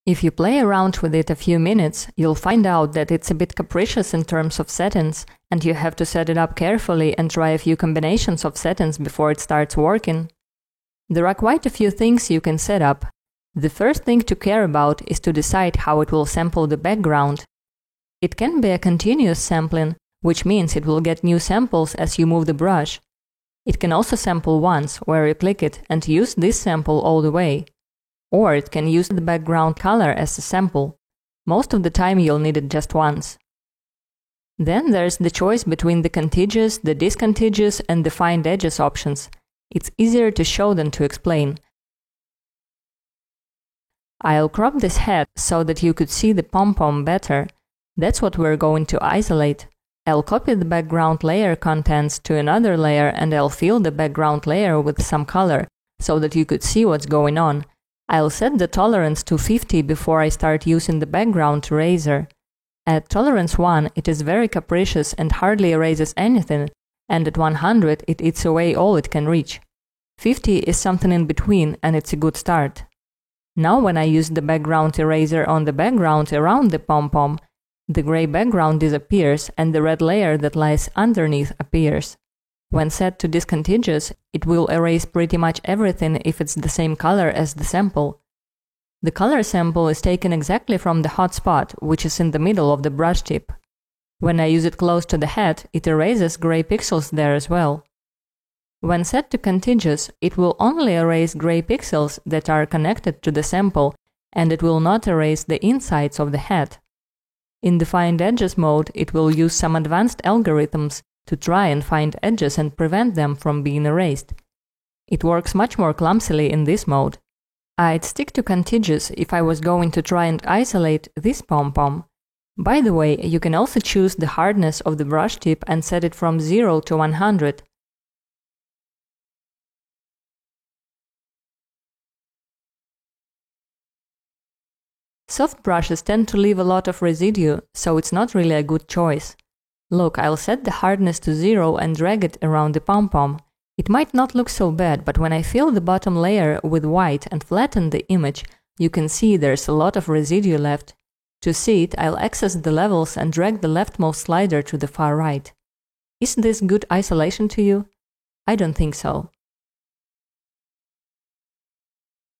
If you play around with it a few minutes, you'll find out that it's a bit capricious in terms of settings, and you have to set it up carefully and try a few combinations of settings before it starts working. There are quite a few things you can set up. The first thing to care about is to decide how it will sample the background. It can be a continuous sampling, which means it will get new samples as you move the brush. It can also sample once, where you click it and use this sample all the way. Or it can use the background color as a sample. Most of the time you'll need it just once. Then there's the choice between the contiguous, the discontiguous, and the defined edges options. It's easier to show than to explain. I'll crop this head so that you could see the pom-pom better. That's what we're going to isolate. I'll copy the background layer contents to another layer and I'll fill the background layer with some color so that you could see what's going on. I'll set the tolerance to 50 before I start using the background eraser. At tolerance 1, it is very capricious and hardly erases anything, and at 100 it eats away all it can reach. 50 is something in between and it's a good start. Now when I use the background eraser on the background around the pom-pom, the gray background disappears and the red layer that lies underneath appears. When set to discontiguous, it will erase pretty much everything if it's the same color as the sample. The color sample is taken exactly from the hot spot, which is in the middle of the brush tip. When I use it close to the head, it erases gray pixels there as well. When set to contiguous, it will only erase gray pixels that are connected to the sample, and it will not erase the insides of the head. In defined edges mode, it will use some advanced algorithms to try and find edges and prevent them from being erased. It works much more clumsily in this mode. I'd stick to contiguous if I was going to try and isolate this pom-pom. By the way, you can also choose the hardness of the brush tip and set it from 0 to 100. Soft brushes tend to leave a lot of residue, so it's not really a good choice. Look, I'll set the hardness to 0 and drag it around the pom-pom. It might not look so bad, but when I fill the bottom layer with white and flatten the image, you can see there's a lot of residue left. To see it, I'll access the levels and drag the leftmost slider to the far right. Is this good isolation to you? I don't think so.